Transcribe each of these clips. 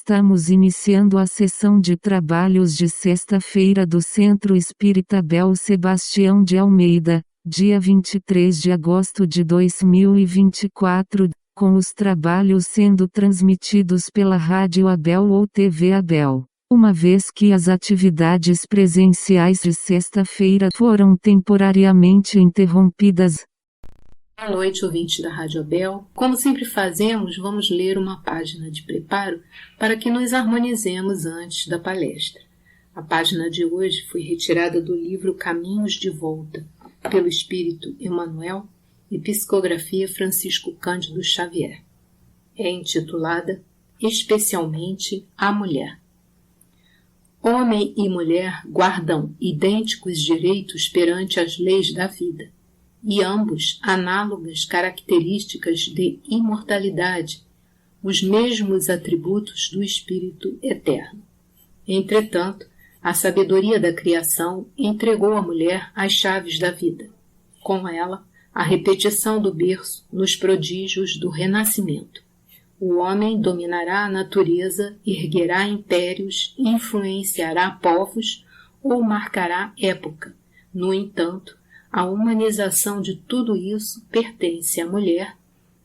Estamos iniciando a sessão de trabalhos de sexta-feira do Centro Espírita Abel Sebastião de Almeida, dia 23 de agosto de 2024, com os trabalhos sendo transmitidos pela Rádio Abel ou TV Abel. Uma vez que as atividades presenciais de sexta-feira foram temporariamente interrompidas. Boa noite, ouvintes da Rádio Abel. Como sempre fazemos, vamos ler uma página de preparo para que nos harmonizemos antes da palestra. A página de hoje foi retirada do livro Caminhos de Volta, pelo Espírito Emmanuel e psicografia Francisco Cândido Xavier. É intitulada Especialmente a Mulher. Homem e mulher guardam idênticos direitos perante as leis da vida, e ambos análogas características de imortalidade, os mesmos atributos do Espírito Eterno. Entretanto, a sabedoria da criação entregou à mulher as chaves da vida. Com ela, a repetição do berço nos prodígios do renascimento. O homem dominará a natureza, erguerá impérios, influenciará povos ou marcará época. No entanto, a humanização de tudo isso pertence à mulher,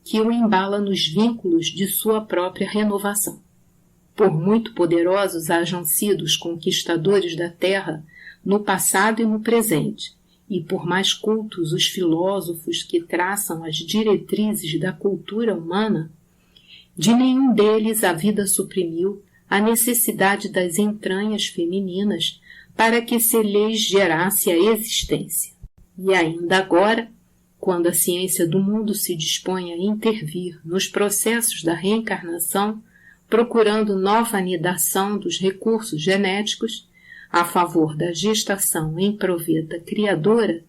que o embala nos vínculos de sua própria renovação. Por muito poderosos hajam sido os conquistadores da terra no passado e no presente, e por mais cultos os filósofos que traçam as diretrizes da cultura humana, de nenhum deles a vida suprimiu a necessidade das entranhas femininas para que se lhes gerasse a existência. E ainda agora, quando a ciência do mundo se dispõe a intervir nos processos da reencarnação, procurando nova anidação dos recursos genéticos a favor da gestação em proveta criadora,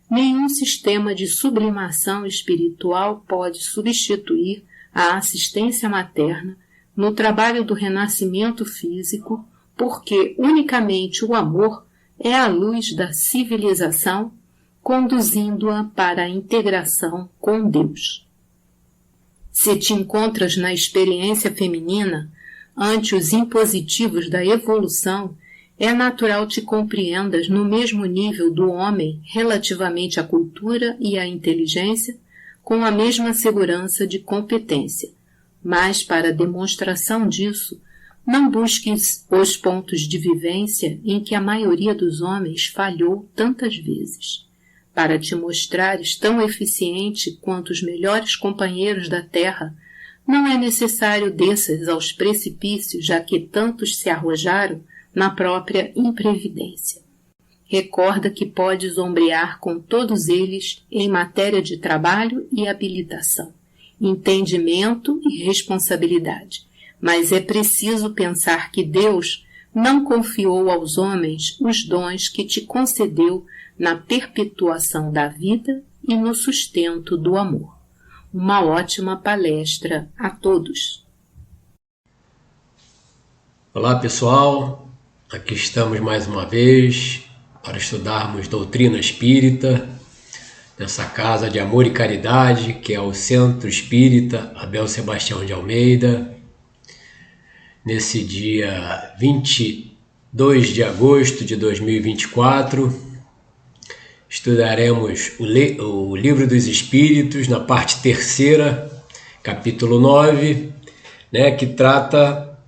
nenhum sistema de sublimação espiritual pode substituir a assistência materna no trabalho do renascimento físico, porque unicamente o amor é a luz da civilização, conduzindo-a para a integração com Deus. Se te encontras na experiência feminina, ante os impositivos da evolução, é natural te compreendas no mesmo nível do homem relativamente à cultura e à inteligência, com a mesma segurança de competência. Mas, para demonstração disso, não busques os pontos de vivência em que a maioria dos homens falhou tantas vezes. Para te mostrares tão eficiente quanto os melhores companheiros da terra, não é necessário desças aos precipícios, já que tantos se arrojaram na própria imprevidência. Recorda que podes ombrear com todos eles em matéria de trabalho e habilitação, entendimento e responsabilidade. Mas é preciso pensar que Deus não confiou aos homens os dons que te concedeu na perpetuação da vida e no sustento do amor. Uma ótima palestra a todos. Olá pessoal, aqui estamos mais uma vez para estudarmos doutrina espírita nessa casa de amor e caridade que é o Centro Espírita Abel Sebastião de Almeida. Nesse dia 22 de agosto de 2024, estudaremos o Livro dos Espíritos, na parte 3ª, capítulo 9, que trata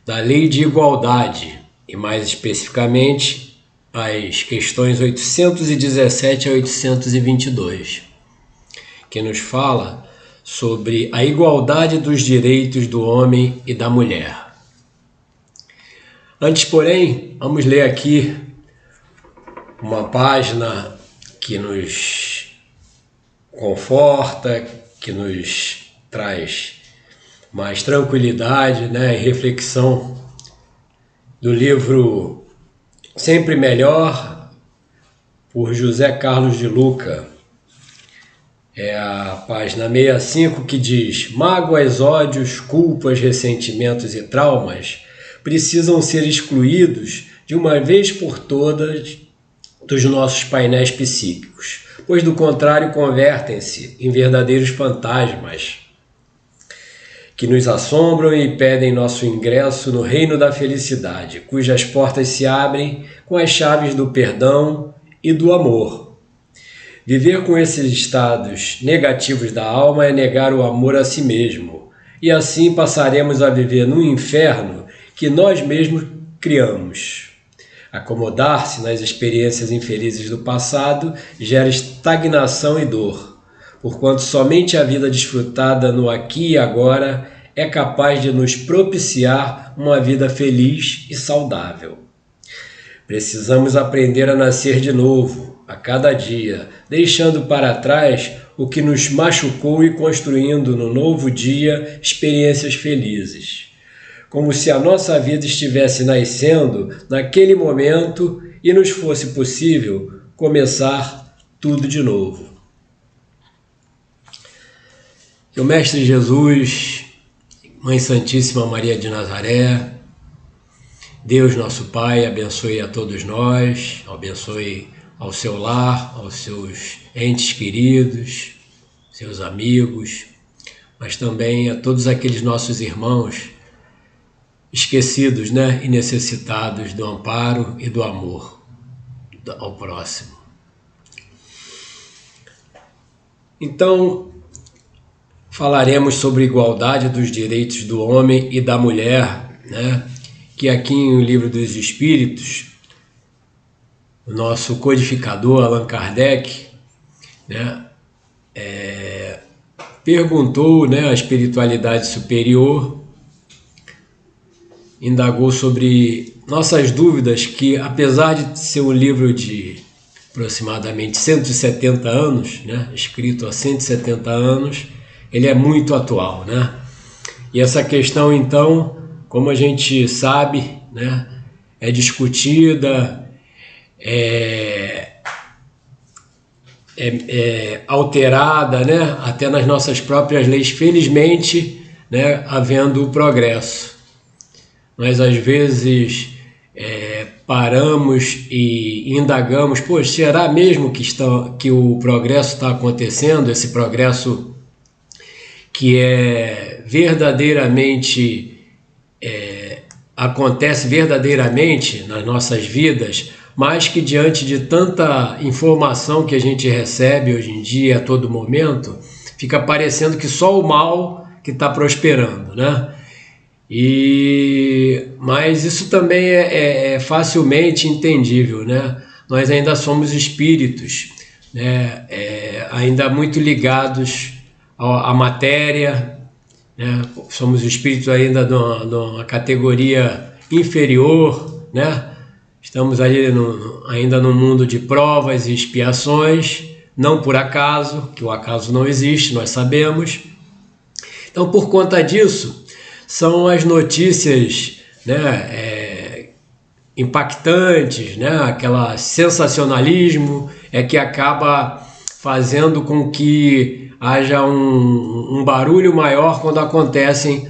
da lei de igualdade, e mais especificamente as questões 817 a 822, que nos fala sobre a igualdade dos direitos do homem e da mulher. Antes, porém, vamos ler aqui uma página que nos conforta, que nos traz mais tranquilidade, e reflexão do livro Sempre Melhor, por José Carlos de Luca. É a página 65 que diz: mágoas, ódios, culpas, ressentimentos e traumas precisam ser excluídos de uma vez por todas dos nossos painéis psíquicos, pois do contrário convertem-se em verdadeiros fantasmas que nos assombram e pedem nosso ingresso no reino da felicidade, cujas portas se abrem com as chaves do perdão e do amor. Viver com esses estados negativos da alma é negar o amor a si mesmo, e assim passaremos a viver num inferno que nós mesmos criamos. Acomodar-se nas experiências infelizes do passado gera estagnação e dor, porquanto somente a vida desfrutada no aqui e agora é capaz de nos propiciar uma vida feliz e saudável. Precisamos aprender a nascer de novo, a cada dia, deixando para trás o que nos machucou e construindo no novo dia experiências felizes. Como se a nossa vida estivesse nascendo naquele momento e nos fosse possível começar tudo de novo. Que o Mestre Jesus, Mãe Santíssima Maria de Nazaré, Deus nosso Pai, abençoe a todos nós, abençoe ao seu lar, aos seus entes queridos, seus amigos, mas também a todos aqueles nossos irmãos esquecidos, e necessitados do amparo e do amor ao próximo. Então, falaremos sobre igualdade dos direitos do homem e da mulher, que aqui no Livro dos Espíritos, o nosso codificador Allan Kardec, perguntou, à espiritualidade superior, indagou sobre nossas dúvidas, que apesar de ser um livro de aproximadamente 170 anos, escrito há 170 anos, ele é muito atual, E essa questão, então, como a gente sabe, é discutida, é alterada, até nas nossas próprias leis, felizmente, havendo o progresso. Nós, às vezes, paramos e indagamos, será mesmo que o progresso está acontecendo, esse progresso que verdadeiramente acontece verdadeiramente nas nossas vidas, mas que diante de tanta informação que a gente recebe hoje em dia, a todo momento, fica parecendo que só o mal que está prosperando, Mas isso também é facilmente entendível, Nós ainda somos espíritos, ainda muito ligados à matéria, somos espíritos ainda numa categoria inferior, Estamos ali ainda no mundo de provas e expiações, não por acaso, que o acaso não existe, nós sabemos. Então, por conta disso, são as notícias impactantes, aquele sensacionalismo que acaba fazendo com que haja um barulho maior quando acontecem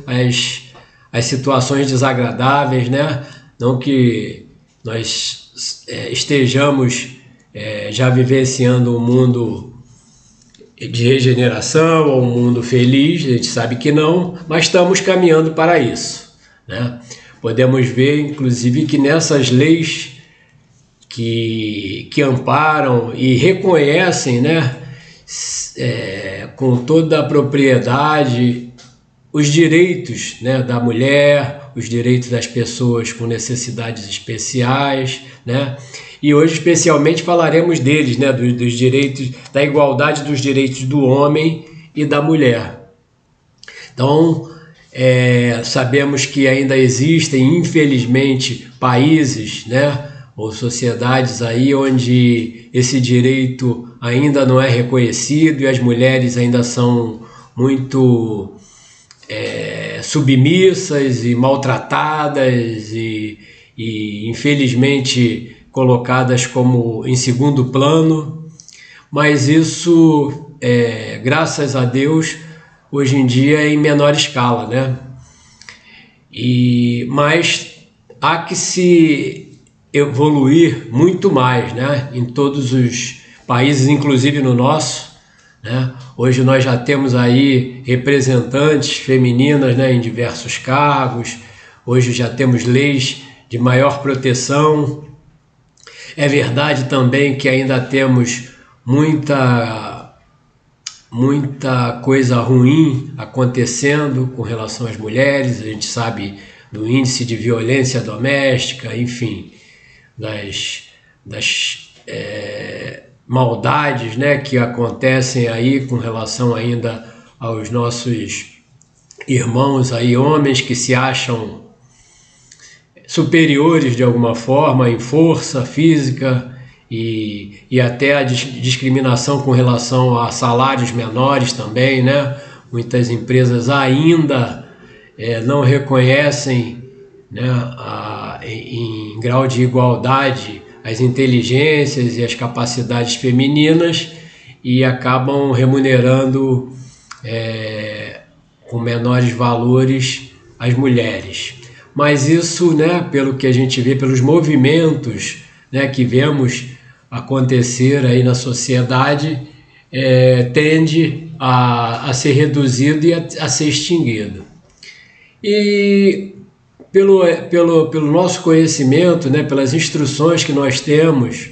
as situações desagradáveis, Não que nós estejamos já vivenciando um mundo de regeneração ou um mundo feliz, a gente sabe que não, mas estamos caminhando para isso, Podemos ver, inclusive, que nessas leis que amparam e reconhecem, com toda a propriedade, os direitos, da mulher, os direitos das pessoas com necessidades especiais, E hoje, especialmente, falaremos deles, dos direitos, da igualdade dos direitos do homem e da mulher. Então, sabemos que ainda existem, infelizmente, países, ou sociedades aí onde esse direito ainda não é reconhecido e as mulheres ainda são muito submissas e maltratadas e infelizmente colocadas como em segundo plano, mas isso, graças a Deus, hoje em dia é em menor escala, mas há que se evoluir muito mais, em todos os países, inclusive no nosso, né? Hoje nós já temos aí representantes femininas, né, em diversos cargos. Hoje já temos leis de maior proteção. É verdade também que ainda temos muita coisa ruim acontecendo com relação às mulheres. A gente sabe do índice de violência doméstica, enfim, das maldades, né, que acontecem aí com relação ainda aos nossos irmãos aí, homens que se acham superiores de alguma forma em força física e até a discriminação com relação a salários menores também, né? Muitas empresas ainda não reconhecem, né, em grau de igualdade as inteligências e as capacidades femininas e acabam remunerando com menores valores as mulheres. Mas isso, né, pelo que a gente vê, pelos movimentos, né, que vemos acontecer aí na sociedade, tende a ser reduzido e a ser extinguido. E pelo nosso conhecimento, né, pelas instruções que nós temos,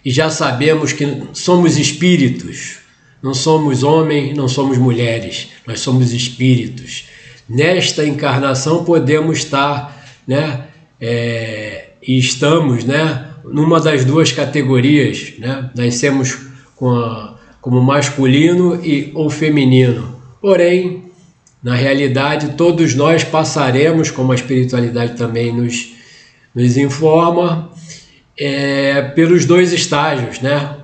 e já sabemos que somos espíritos, não somos homens, não somos mulheres, nós somos espíritos. Nesta encarnação podemos estar, né, e estamos, né, numa das duas categorias, né? Nascemos como masculino ou feminino. Porém, na realidade, todos nós passaremos, como a espiritualidade também nos informa, pelos dois estágios, né?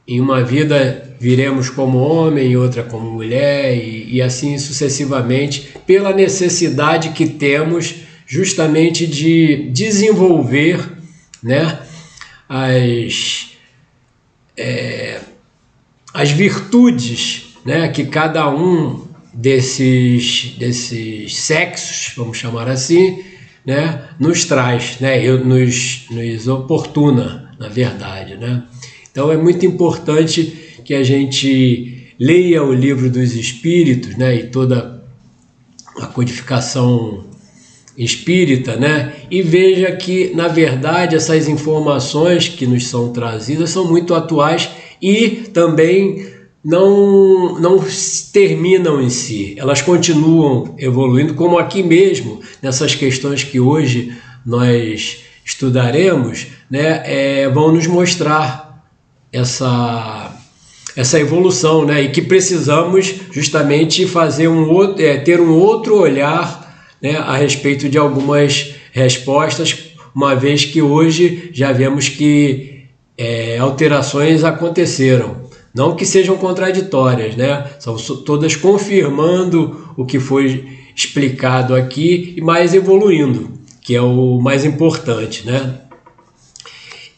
Em uma vida viremos como homem, em outra como mulher, e assim sucessivamente, pela necessidade que temos justamente de desenvolver, né, as virtudes, né, que cada um desses sexos, vamos chamar assim, né, nos traz, né, nos oportuna, na verdade, né? Então é muito importante que a gente leia o Livro dos Espíritos, né, e toda a codificação espírita, né, e veja que, na verdade, essas informações que nos são trazidas são muito atuais e também não terminam em si, elas continuam evoluindo, como aqui mesmo, nessas questões que hoje nós estudaremos, né, vão nos mostrar essa evolução, né, e que precisamos justamente fazer ter um outro olhar, né, a respeito de algumas respostas, uma vez que hoje já vemos que alterações aconteceram. Não que sejam contraditórias, né? São todas confirmando o que foi explicado aqui, mas evoluindo, que é o mais importante, né?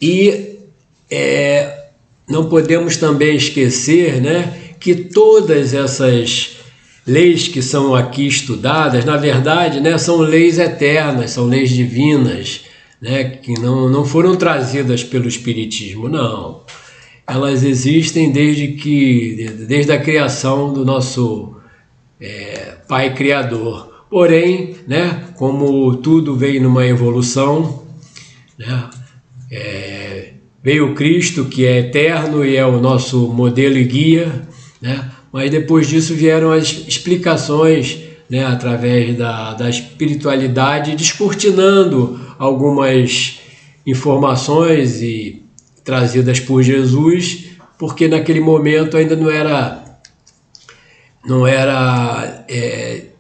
E não podemos também esquecer, né, que todas essas leis que são aqui estudadas, na verdade, né, são leis eternas, são leis divinas, né, que não foram trazidas pelo Espiritismo, não. Elas existem desde a criação do nosso Pai Criador. Porém, né, como tudo veio numa evolução, né, veio o Cristo, que é eterno e é o nosso modelo e guia, né, mas depois disso vieram as explicações, né, através da espiritualidade, descortinando algumas informações trazidas por Jesus, porque naquele momento ainda não era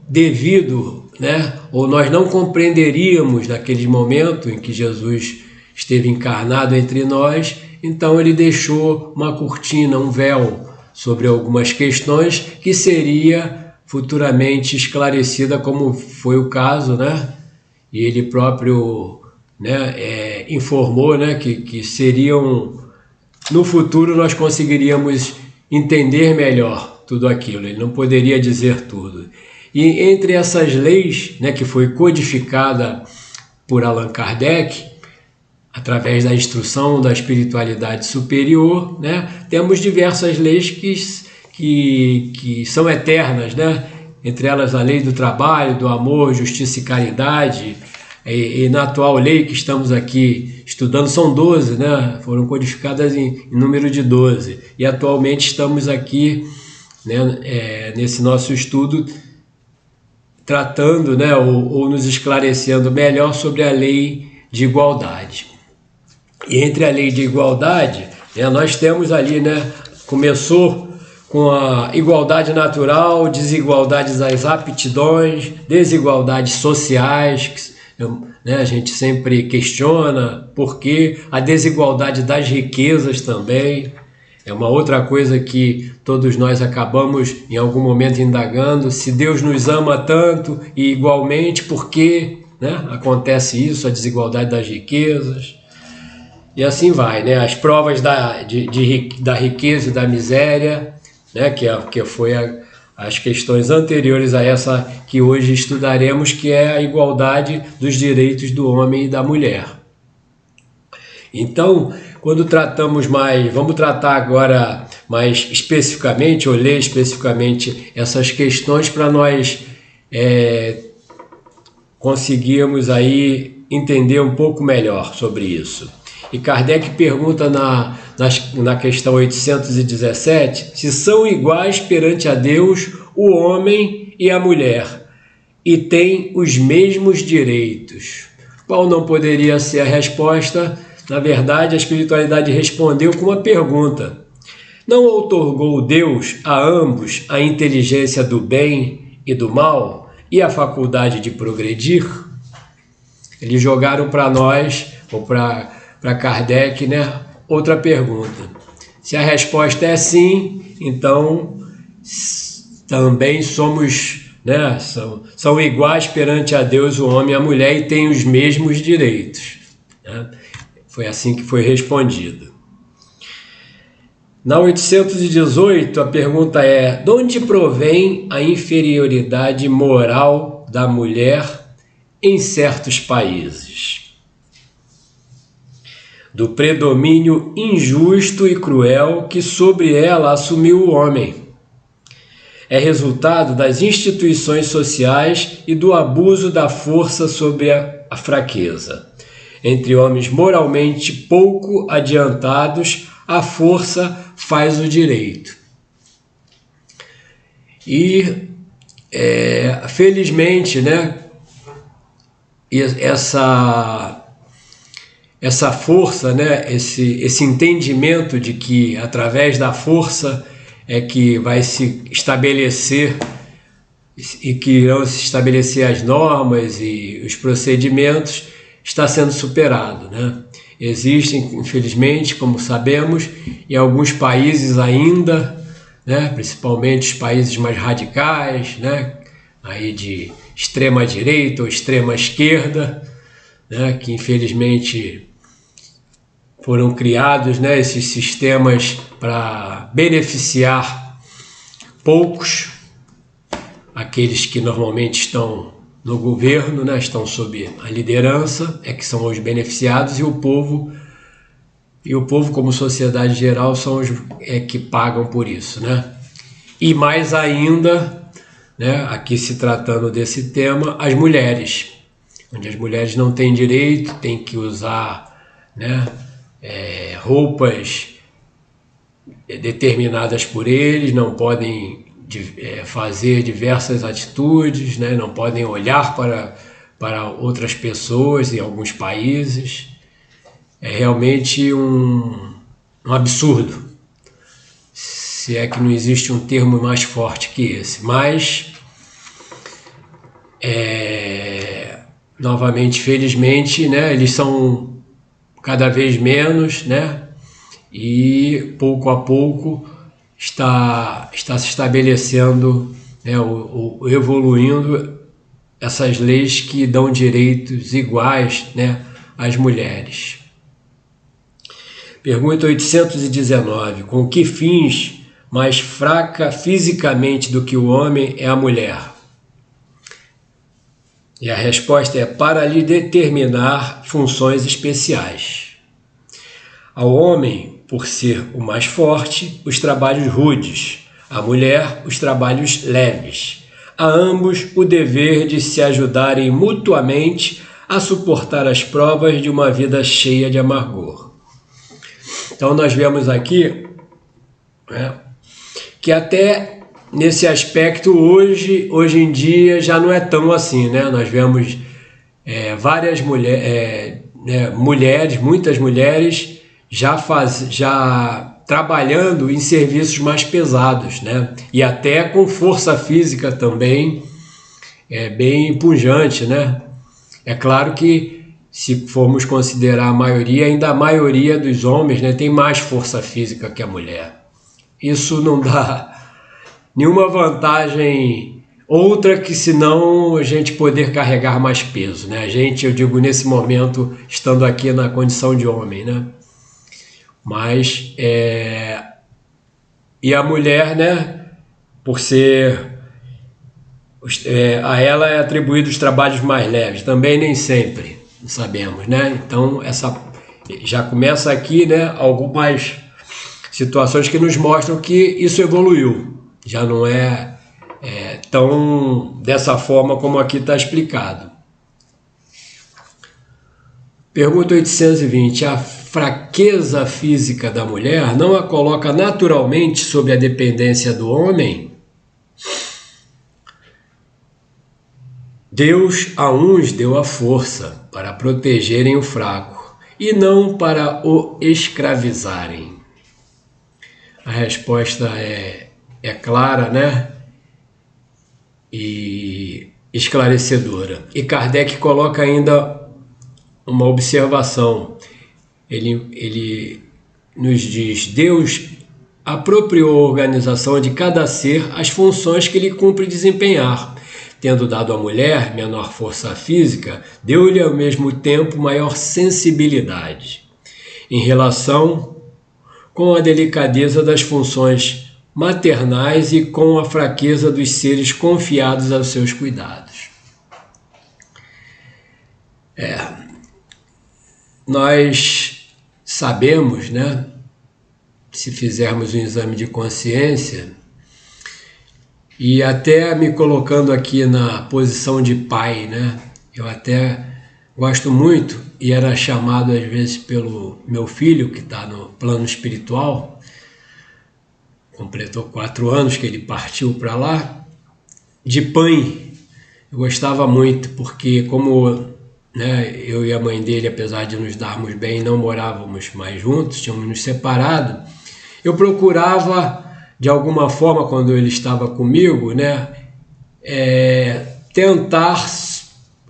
devido, né? Ou nós não compreenderíamos naquele momento em que Jesus esteve encarnado entre nós. Então ele deixou uma cortina, um véu sobre algumas questões que seria futuramente esclarecida, como foi o caso, né? E ele próprio, né, informou, né, que seriam, no futuro nós conseguiríamos entender melhor tudo aquilo. Ele não poderia dizer tudo. E entre essas leis, né, que foi codificada por Allan Kardec, através da instrução da espiritualidade superior, né, temos diversas leis que são eternas, né? Entre elas a lei do trabalho, do amor, justiça e caridade. E na atual lei que estamos aqui estudando, são 12, né? Foram codificadas em número de 12. E atualmente estamos aqui, né, nesse nosso estudo tratando, né, ou nos esclarecendo melhor sobre a lei de igualdade. E entre a lei de igualdade, né, nós temos ali, né, começou com a igualdade natural, desigualdades das aptidões, desigualdades sociais, né, a gente sempre questiona por quê, a desigualdade das riquezas também, é uma outra coisa que todos nós acabamos em algum momento indagando, se Deus nos ama tanto e igualmente, por que, né, acontece isso, a desigualdade das riquezas, e assim vai, né, as provas da riqueza e da miséria, né, que foi as questões anteriores a essa que hoje estudaremos, que é a igualdade dos direitos do homem e da mulher. Então, quando tratamos vamos tratar agora mais especificamente, ou ler especificamente essas questões para nós conseguirmos aí entender um pouco melhor sobre isso. E Kardec pergunta na questão 817 se são iguais perante a Deus o homem e a mulher e têm os mesmos direitos. Qual não poderia ser a resposta? Na verdade, a espiritualidade respondeu com uma pergunta. Não outorgou Deus a ambos a inteligência do bem e do mal e a faculdade de progredir? Eles jogaram para nós, ou para Kardec, né, outra pergunta. Se a resposta é sim, então também somos, né, são iguais perante a Deus o homem e a mulher e têm os mesmos direitos, né? Foi assim que foi respondido. Na 818, a pergunta é: de onde provém a inferioridade moral da mulher em certos países? Do predomínio injusto e cruel que sobre ela assumiu o homem. É resultado das instituições sociais e do abuso da força sobre a fraqueza. Entre homens moralmente pouco adiantados, a força faz o direito. E, felizmente, né, essa força, né, esse entendimento de que através da força é que vai se estabelecer e que irão se estabelecer as normas e os procedimentos, está sendo superado, né? Existem, infelizmente, como sabemos, em alguns países ainda, né, principalmente os países mais radicais, né, aí de extrema direita ou extrema esquerda, né, que infelizmente foram criados, né, esses sistemas para beneficiar poucos, aqueles que normalmente estão no governo, né, estão sob a liderança, que são os beneficiados, e o povo como sociedade geral são os que pagam por isso, né? E mais ainda, né, aqui se tratando desse tema, as mulheres, onde as mulheres não têm direito, têm que usar, né, roupas determinadas por eles, não podem fazer diversas atitudes, né? Não podem olhar para outras pessoas em alguns países. É realmente um absurdo, se é que não existe um termo mais forte que esse. Mas, novamente, felizmente, né, eles são cada vez menos, né, e pouco a pouco está se estabelecendo, né, evoluindo essas leis que dão direitos iguais, né, às mulheres. Pergunta 819. Com que fins mais fraca fisicamente do que o homem é a mulher? E a resposta é: para lhe determinar funções especiais. Ao homem, por ser o mais forte, os trabalhos rudes, à mulher, os trabalhos leves. A ambos o dever de se ajudarem mutuamente a suportar as provas de uma vida cheia de amargor. Então nós vemos aqui, né, que até nesse aspecto hoje em dia já não é tão assim, né? Nós vemos várias mulheres, muitas mulheres já trabalhando em serviços mais pesados, né? E até com força física também bem pujante, né? É claro que se formos considerar a maioria, ainda a maioria dos homens, né, tem mais força física que a mulher. Isso não dá nenhuma vantagem outra que senão a gente poder carregar mais peso, né? A gente, eu digo nesse momento, estando aqui na condição de homem, né? Mas, e a mulher, né, por ser, a ela é atribuído os trabalhos mais leves, também nem sempre, sabemos, né? Então, já começa aqui, né, algumas situações que nos mostram que isso evoluiu, já não é tão dessa forma como aqui está explicado. Pergunta 820. A fraqueza física da mulher não a coloca naturalmente sob a dependência do homem? Deus a uns deu a força para protegerem o fraco e não para o escravizarem. A resposta é clara, né? E esclarecedora. E Kardec coloca ainda uma observação. Ele nos diz: Deus apropriou a organização de cada ser as funções que lhe cumpre desempenhar. Tendo dado à mulher menor força física, deu-lhe ao mesmo tempo maior sensibilidade em relação com a delicadeza das funções maternais e com a fraqueza dos seres confiados aos seus cuidados. Nós sabemos, né, se fizermos um exame de consciência, e até me colocando aqui na posição de pai, né, eu até gosto muito, e era chamado às vezes pelo meu filho, que está no plano espiritual, completou 4 anos que ele partiu para lá, de pai. Eu gostava muito, porque como, né, eu e a mãe dele, apesar de nos darmos bem, não morávamos mais juntos, tínhamos nos separado, eu procurava, de alguma forma, quando ele estava comigo, né, tentar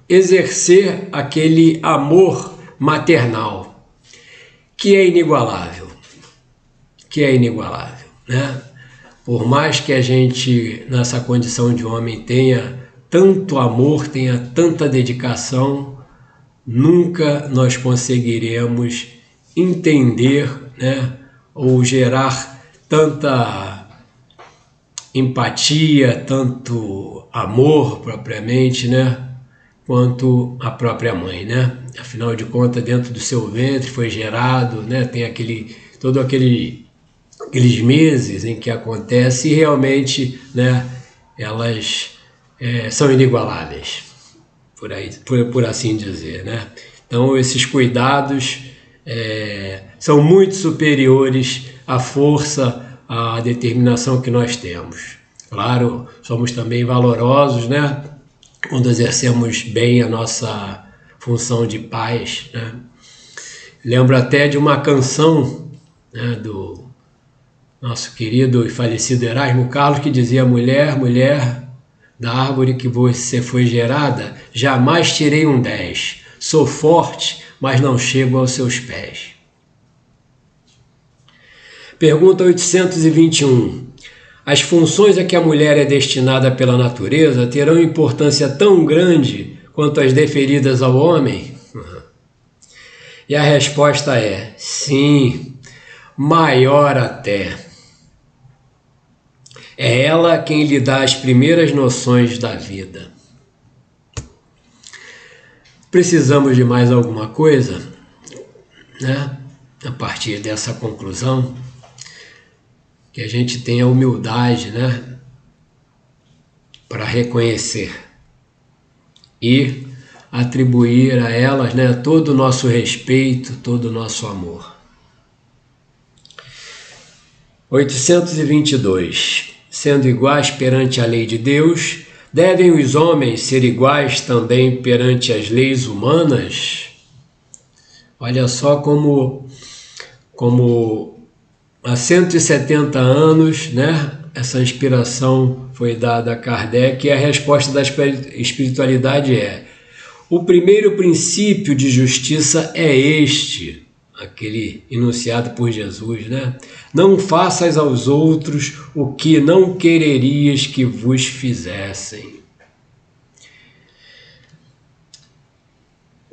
exercer aquele amor maternal, que é inigualável, né? Por mais que a gente, nessa condição de homem, tenha tanto amor, tenha tanta dedicação, nunca nós conseguiremos entender, né, ou gerar tanta empatia, tanto amor propriamente, né, quanto a própria mãe, né? Afinal de contas, dentro do seu ventre foi gerado, né, tem aqueles meses em que acontece e realmente, né, elas são inigualáveis, por assim dizer, né? Então esses cuidados são muito superiores à força, à determinação que nós temos. Claro, somos também valorosos, né, quando exercemos bem a nossa função de pais, né? Lembro até de uma canção, né, do nosso querido e falecido Erasmo Carlos, que dizia: mulher, mulher, da árvore que você foi gerada, jamais tirei um 10. Sou forte, mas não chego aos seus pés. Pergunta 821. As funções a que a mulher é destinada pela natureza terão importância tão grande quanto as deferidas ao homem? E a resposta é sim, maior até. É ela quem lhe dá as primeiras noções da vida. Precisamos de mais alguma coisa, né? a partir dessa conclusão, que a gente tenha humildade, né, para reconhecer e atribuir a elas, né, todo o nosso respeito, todo o nosso amor. 822. Sendo iguais perante a lei de Deus, devem os homens ser iguais também perante as leis humanas? Olha só como há 170 anos, né, essa inspiração foi dada a Kardec, e a resposta da espiritualidade é: o primeiro princípio de justiça é este, aquele enunciado por Jesus, né? Não faças aos outros o que não quererias que vos fizessem.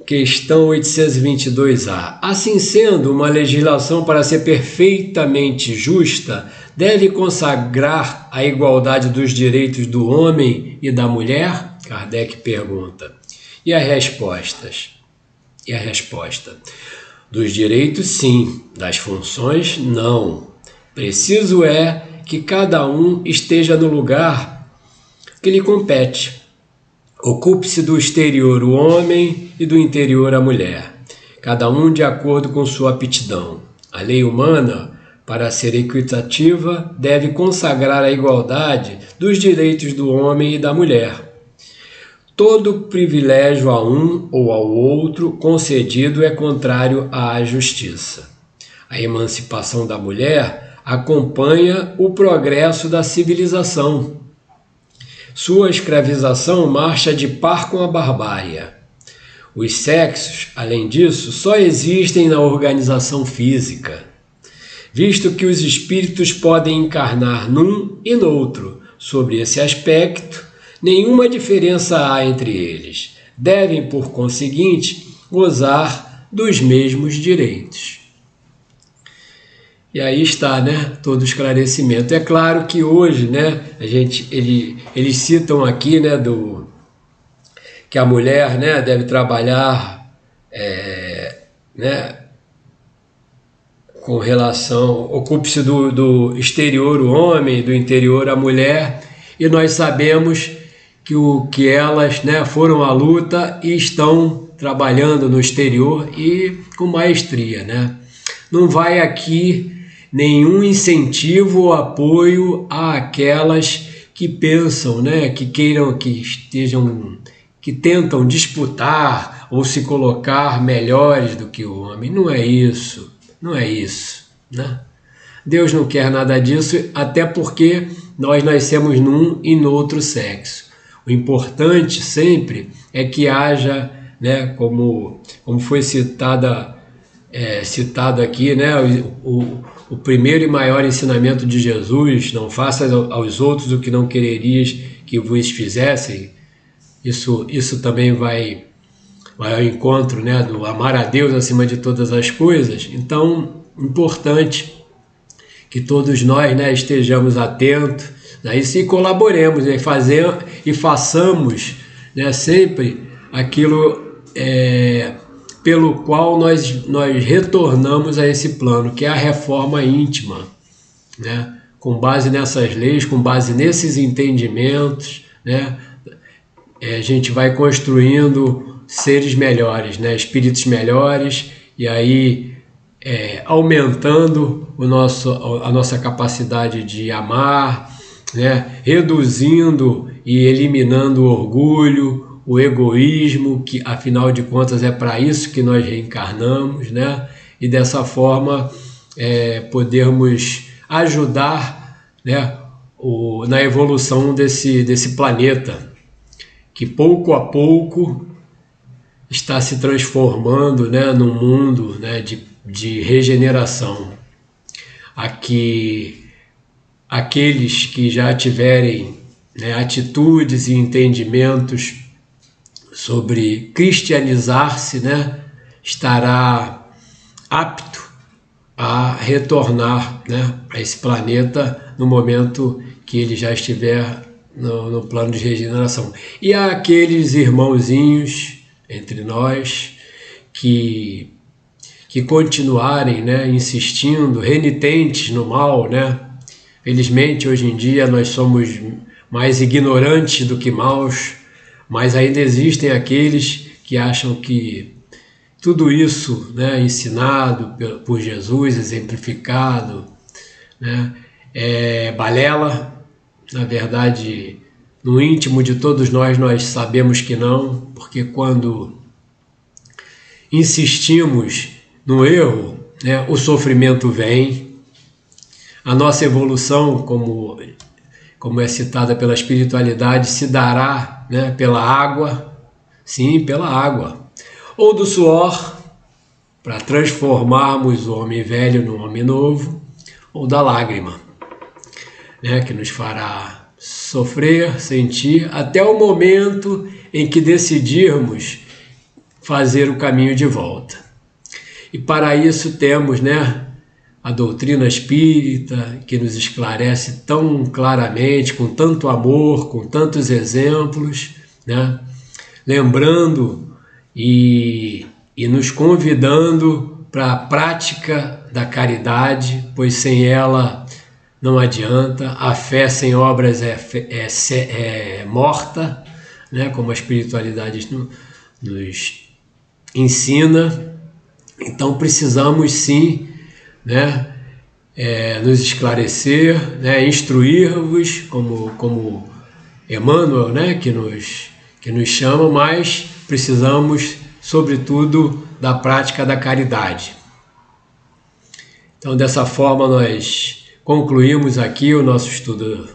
Questão 822A. Assim sendo, uma legislação, para ser perfeitamente justa, deve consagrar a igualdade dos direitos do homem e da mulher? Kardec pergunta. E a resposta? Dos direitos, sim. Das funções, não. Preciso é que cada um esteja no lugar que lhe compete. Ocupe-se do exterior o homem e do interior a mulher, cada um de acordo com sua aptidão. A lei humana, para ser equitativa, deve consagrar a igualdade dos direitos do homem e da mulher. Todo privilégio a um ou ao outro concedido é contrário à justiça. A emancipação da mulher acompanha o progresso da civilização. Sua escravização marcha de par com a barbárie. Os sexos, além disso, só existem na organização física, visto que os espíritos podem encarnar num e noutro. Sobre esse aspecto, nenhuma diferença há entre eles. Devem, por conseguinte, gozar dos mesmos direitos. E aí está, né, todo o esclarecimento. É claro que hoje, né, eles citam aqui, né, que a mulher, né, deve trabalhar, né, com relação, ocupe-se do exterior o homem, do interior a mulher, e nós sabemos que elas, né, foram à luta e estão trabalhando no exterior e com maestria, né? Não vai aqui nenhum incentivo ou apoio àquelas que pensam, né, que queiram, que tentam disputar ou se colocar melhores do que o homem. Não é isso, né? Deus não quer nada disso, até porque nós nascemos num e no outro sexo. O importante sempre é que haja, né, como foi citado aqui, né, o primeiro e maior ensinamento de Jesus: não faças aos outros o que não quererias que vos fizessem. Isso também vai ao encontro, né, do amar a Deus acima de todas as coisas. Então, importante que todos nós, né, estejamos atentos a isso e colaboremos, né, e façamos, né, sempre aquilo pelo qual nós retornamos a esse plano, que é a reforma íntima, né? Com base nessas leis, com base nesses entendimentos, né? A gente vai construindo seres melhores, né? Espíritos melhores, e aí aumentando a nossa capacidade de amar, né? Reduzindo e eliminando o orgulho, o egoísmo, que afinal de contas é para isso que nós reencarnamos, né? E dessa forma podermos ajudar, né, na evolução desse planeta, que pouco a pouco está se transformando, né, num mundo, né, de regeneração. Aqui, aqueles que já tiverem, né, atitudes e entendimentos sobre cristianizar-se, né, estará apto a retornar, né, a esse planeta no momento que ele já estiver no plano de regeneração. E há aqueles irmãozinhos entre nós que que continuarem, né, insistindo, renitentes no mal, né? Felizmente, hoje em dia, nós somos mais ignorantes do que maus, mas ainda existem aqueles que acham que tudo isso, né, ensinado por Jesus, exemplificado, né, é balela. Na verdade, no íntimo de todos nós sabemos que não, porque quando insistimos no erro, né, o vem. A nossa evolução, como é citada pela espiritualidade, se dará, né, pela água, sim, pela água, ou do suor, para transformarmos o homem velho no homem novo, ou da lágrima, né, que nos fará sofrer, sentir, até o momento em que decidirmos fazer o caminho de volta. E para isso temos, né, a doutrina espírita, que nos esclarece tão claramente, com tanto amor, com tantos exemplos, né, lembrando e nos convidando para a prática da caridade, pois sem ela não adianta. A fé sem obras é morta, né, como a espiritualidade nos ensina. Então precisamos sim, né, nos esclarecer, né, instruir-vos, como Emmanuel, né, que nos chama, mas precisamos, sobretudo, da prática da caridade. Então, dessa forma, nós concluímos aqui o nosso estudo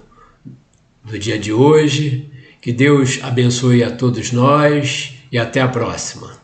do dia de hoje. Que Deus abençoe a todos nós e até a próxima.